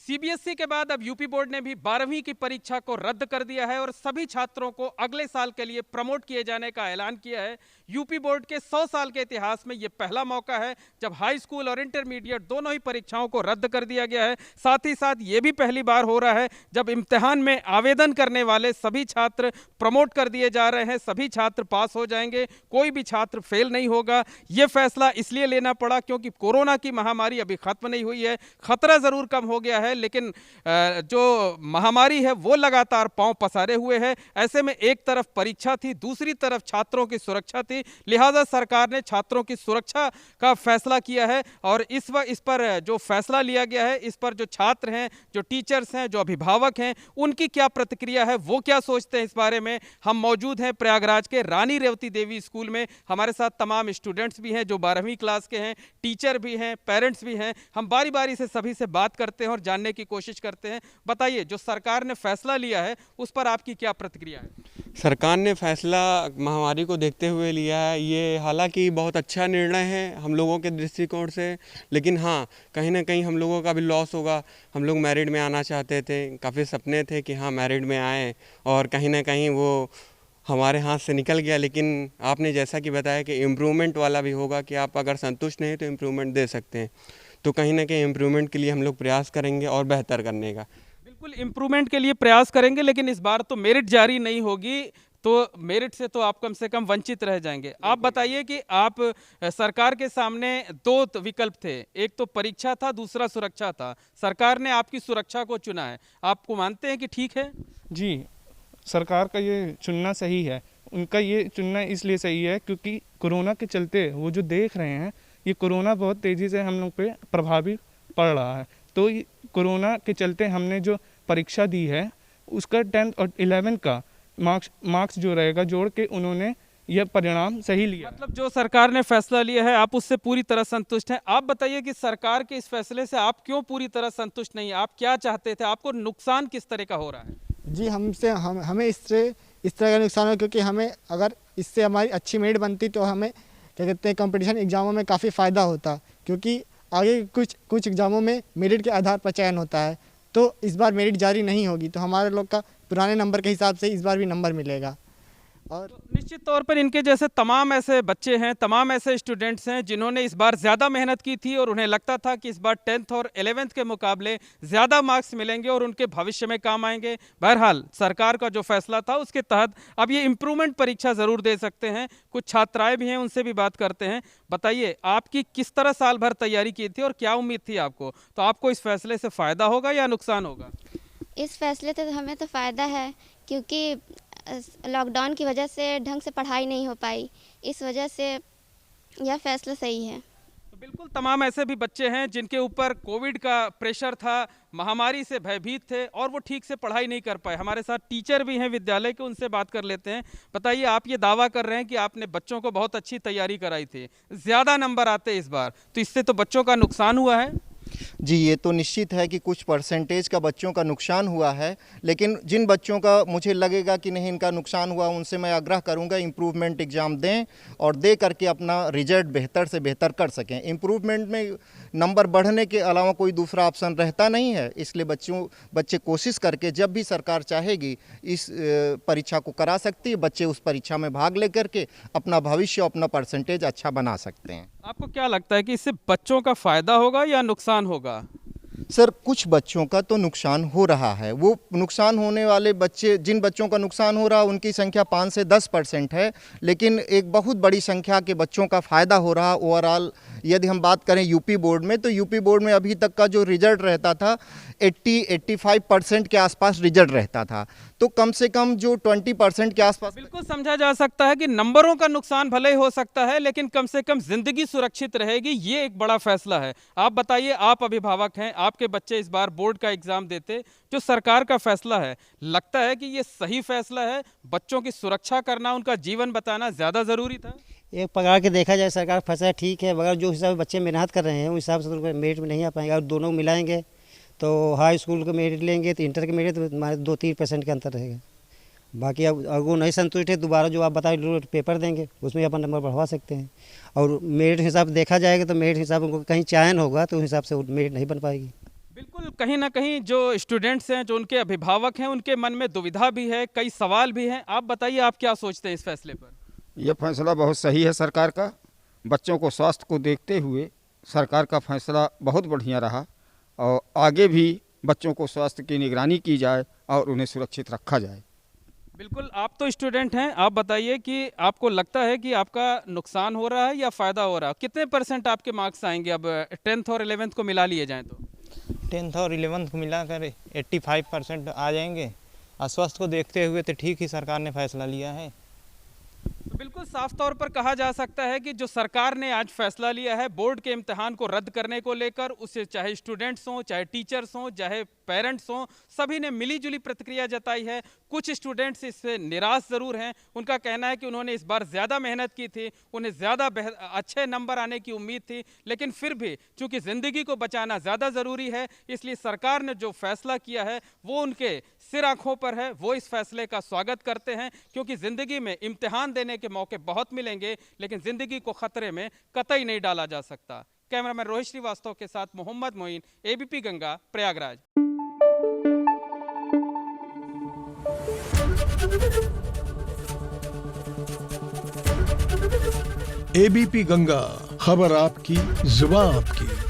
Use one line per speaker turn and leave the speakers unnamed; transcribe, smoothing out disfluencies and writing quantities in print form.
CBSE के बाद अब यूपी बोर्ड ने भी 12वीं की परीक्षा को रद्द कर दिया है और सभी छात्रों को अगले साल के लिए प्रमोट किए जाने का ऐलान किया है। यूपी बोर्ड के 100 साल के इतिहास में यह पहला मौका है जब हाई स्कूल और इंटरमीडिएट दोनों ही परीक्षाओं को रद्द कर दिया गया है। साथ ही साथ ये भी पहली बार हो रहा है जब इम्तिहान में आवेदन करने वाले सभी छात्र प्रमोट कर दिए जा रहे हैं। सभी छात्र पास हो जाएंगे, कोई भी छात्र फेल नहीं होगा। यह फैसला इसलिए लेना पड़ा क्योंकि कोरोना की महामारी अभी खत्म नहीं हुई है। खतरा जरूर कम हो गया है, लेकिन जो महामारी है वो लगातार पांव पसारे हुए है। ऐसे में एक तरफ परीक्षा थी, दूसरी तरफ छात्रों की सुरक्षा थी। लिहाजा सरकार ने छात्रों की सुरक्षा का फैसला किया है और इस पर जो फैसला लिया गया है, इस पर जो छात्र हैं, जो टीचर्स हैं, जो अभिभावक हैं, उनकी क्या प्रतिक्रिया है, वो क्या सोचते हैं इस बारे में। हम मौजूद हैं प्रयागराज के रानी रेवती देवी स्कूल में। हमारे साथ तमाम स्टूडेंट्स भी हैं जो 12वीं क्लास के हैं, टीचर भी हैं, पेरेंट्स भी हैं। हम बारी बारी से सभी से बात करते हैं और जानने की कोशिश करते हैं। बताइए, जो सरकार ने फैसला लिया है उस पर आपकी क्या प्रतिक्रिया है।
सरकार ने फैसला महामारी को देखते हुए लिया है। ये हालांकि बहुत अच्छा निर्णय है हम लोगों के दृष्टिकोण से, लेकिन हाँ, कहीं ना कहीं हम लोगों का भी लॉस होगा। हम लोग मैरिट में आना चाहते थे, काफ़ी सपने थे कि हाँ मैरिट में आए, और कहीं ना कहीं वो हमारे हाथ से निकल गया। लेकिन आपने जैसा कि बताया कि इम्प्रूवमेंट वाला भी होगा, कि आप अगर संतुष्ट नहीं तो इम्प्रूवमेंट दे सकते हैं। तो कहीं ना कहीं इम्प्रूवमेंट के लिए हम लोग प्रयास करेंगे और बेहतर करने का।
बिल्कुल इम्प्रूवमेंट के लिए प्रयास करेंगे, लेकिन इस बार तो मेरिट जारी नहीं होगी, तो मेरिट से तो आप कम से कम वंचित रह जाएंगे। आप बताइए कि आप सरकार के सामने दो विकल्प थे, एक तो परीक्षा था, दूसरा सुरक्षा था। सरकार ने आपकी सुरक्षा को चुना है, आपको मानते हैं कि ठीक है?
जी, सरकार का ये चुनना सही है। उनका ये चुनना इसलिए सही है क्योंकि कोरोना के चलते वो जो देख रहे हैं, ये कोरोना बहुत तेज़ी से हम लोग पे प्रभावी पड़ रहा है। तो कोरोना के चलते हमने जो परीक्षा दी है उसका 10th और 11th का मार्क्स जो रहेगा जोड़ के उन्होंने यह परिणाम सही लिया।
मतलब जो सरकार ने फैसला लिया है आप उससे पूरी तरह संतुष्ट हैं। आप बताइए कि सरकार के इस फैसले से आप क्यों पूरी तरह संतुष्ट नहीं, आप क्या चाहते थे, आपको नुकसान किस तरह का हो रहा है?
जी, हमें इससे इस तरह का नुकसान हो क्योंकि हमें अगर इससे हमारी अच्छी मेरिट बनती तो हमें क्या कहते हैं कंपटीशन एग्ज़ामों में काफ़ी फ़ायदा होता, क्योंकि आगे कुछ एग्ज़ामों में मेरिट के आधार पर चयन होता है। तो इस बार मेरिट जारी नहीं होगी तो हमारे लोग का पुराने नंबर के हिसाब से इस बार भी नंबर मिलेगा। और
तो निश्चित तौर पर इनके जैसे तमाम ऐसे बच्चे हैं, तमाम ऐसे स्टूडेंट्स हैं जिन्होंने इस बार ज़्यादा मेहनत की थी और उन्हें लगता था कि इस बार 10th और 11th के मुकाबले ज़्यादा मार्क्स मिलेंगे और उनके भविष्य में काम आएंगे। बहरहाल सरकार का जो फैसला था उसके तहत अब ये इम्प्रूवमेंट परीक्षा ज़रूर दे सकते हैं। कुछ छात्राएँ भी हैं, उनसे भी बात करते हैं। बताइए, आपकी किस तरह साल भर तैयारी की थी और क्या उम्मीद थी आपको? तो आपको इस फैसले से फ़ायदा होगा या नुकसान होगा?
इस फैसले से हमें तो फ़ायदा है क्योंकि लॉकडाउन की वजह से ढंग से पढ़ाई नहीं हो पाई, इस वजह से यह फैसला सही है।
तो बिल्कुल तमाम ऐसे भी बच्चे हैं जिनके ऊपर कोविड का प्रेशर था, महामारी से भयभीत थे और वो ठीक से पढ़ाई नहीं कर पाए। हमारे साथ टीचर भी हैं विद्यालय के, उनसे बात कर लेते हैं। बताइए, आप ये दावा कर रहे हैं कि आपने बच्चों को बहुत अच्छी तैयारी कराई थी, ज़्यादा नंबर आते इस बार, तो इससे तो बच्चों का नुकसान हुआ है।
जी, ये तो निश्चित है कि कुछ परसेंटेज का बच्चों का नुकसान हुआ है, लेकिन जिन बच्चों का मुझे लगेगा कि नहीं इनका नुकसान हुआ, उनसे मैं आग्रह करूंगा इम्प्रूवमेंट एग्ज़ाम दें और दे करके अपना रिजल्ट बेहतर से बेहतर कर सकें। इम्प्रूवमेंट में नंबर बढ़ने के अलावा कोई दूसरा ऑप्शन रहता नहीं है, इसलिए बच्चे कोशिश करके जब भी सरकार चाहेगी इस परीक्षा को करा सकती है। बच्चे उस परीक्षा में भाग ले करके अपना भविष्य, अपना परसेंटेज अच्छा बना सकते हैं।
आपको क्या लगता है कि इससे बच्चों का फ़ायदा होगा या नुकसान होगा?
सर, कुछ बच्चों का तो नुकसान हो रहा है। वो नुकसान होने वाले बच्चे, जिन बच्चों का नुकसान हो रहा है उनकी संख्या 5 से 10% है, लेकिन एक बहुत बड़ी संख्या के बच्चों का फ़ायदा हो रहा। ओवरऑल यदि हम बात करें यूपी बोर्ड में, तो यूपी बोर्ड में अभी तक का जो रिजल्ट रहता था 80-85% के आसपास रिजल्ट रहता था, तो कम से कम जो 20% के आसपास।
बिल्कुल समझा जा सकता है कि नंबरों का नुकसान भले ही हो सकता है, लेकिन कम से कम जिंदगी सुरक्षित रहेगी। ये एक बड़ा फैसला है। आप बताइए, आप अभिभावक हैं, आपके बच्चे इस बार बोर्ड का एग्जाम देते, जो सरकार का फैसला है, लगता है कि ये सही फैसला है? बच्चों की सुरक्षा करना, उनका जीवन बताना ज़्यादा ज़रूरी था?
एक प्रकार के देखा जाए सरकार फैसला ठीक है, मगर जो हिसाब से बच्चे मेहनत कर रहे हैं उस हिसाब से तो मेरिट में नहीं आ पाएंगे। और दोनों मिलाएंगे तो हाई स्कूल के मेरिट लेंगे तो इंटर के मेरिट तो हमारे 2-3% का अंतर रहेगा। बाकी अब अगर वो नहीं संतुष्ट है, दोबारा जो आप बताए पेपर देंगे उसमें अपन नंबर बढ़वा सकते हैं। और मेरिट हिसाब देखा जाएगा तो मेरिट हिसाब उनको कहीं चयन होगा तो उस हिसाब से मेरिट नहीं बन पाएगी।
बिल्कुल, कहीं ना कहीं जो स्टूडेंट्स हैं, जो उनके अभिभावक हैं, उनके मन में दुविधा भी है, कई सवाल भी हैं। आप बताइए, आप क्या सोचते हैं इस फैसले पर?
यह फैसला बहुत सही है सरकार का। बच्चों को स्वास्थ्य को देखते हुए सरकार का फैसला बहुत बढ़िया रहा और आगे भी बच्चों को स्वास्थ्य की निगरानी की जाए और उन्हें सुरक्षित रखा जाए।
बिल्कुल, आप तो स्टूडेंट हैं, आप बताइए कि आपको लगता है कि आपका नुकसान हो रहा है या फ़ायदा हो रहा है? कितने % आपके मार्क्स आएंगे अब 10th और 11th को मिला लिए जाएं तो?
10th और 11th को मिलाकर 85% आ जाएंगे। स्वास्थ्य को देखते हुए तो ठीक ही सरकार ने फैसला लिया है।
तो बिल्कुल साफ तौर पर कहा जा सकता है कि जो सरकार ने आज फैसला लिया है बोर्ड के इम्तिहान को रद्द करने को लेकर, उसे चाहे स्टूडेंट्स हों, चाहे टीचर्स हों, चाहे पेरेंट्स हों, सभी ने मिलीजुली प्रतिक्रिया जताई है। कुछ स्टूडेंट्स इससे निराश ज़रूर हैं। उनका कहना है कि उन्होंने इस बार ज़्यादा मेहनत की थी, उन्हें ज़्यादा अच्छे नंबर आने की उम्मीद थी, लेकिन फिर भी चूंकि ज़िंदगी को बचाना ज़्यादा ज़रूरी है, इसलिए सरकार ने जो फैसला किया है वो उनके सिर आंखों पर है। वो इस फैसले का स्वागत करते हैं, क्योंकि ज़िंदगी में इम्तिहान देने के मौके बहुत मिलेंगे, लेकिन ज़िंदगी को खतरे में कतई नहीं डाला जा सकता। कैमरामैन रोहित श्रीवास्तव के साथ मोहम्मद मोइन, ABP गंगा, प्रयागराज।
ABP गंगा, खबर आपकी, जुबान आपकी।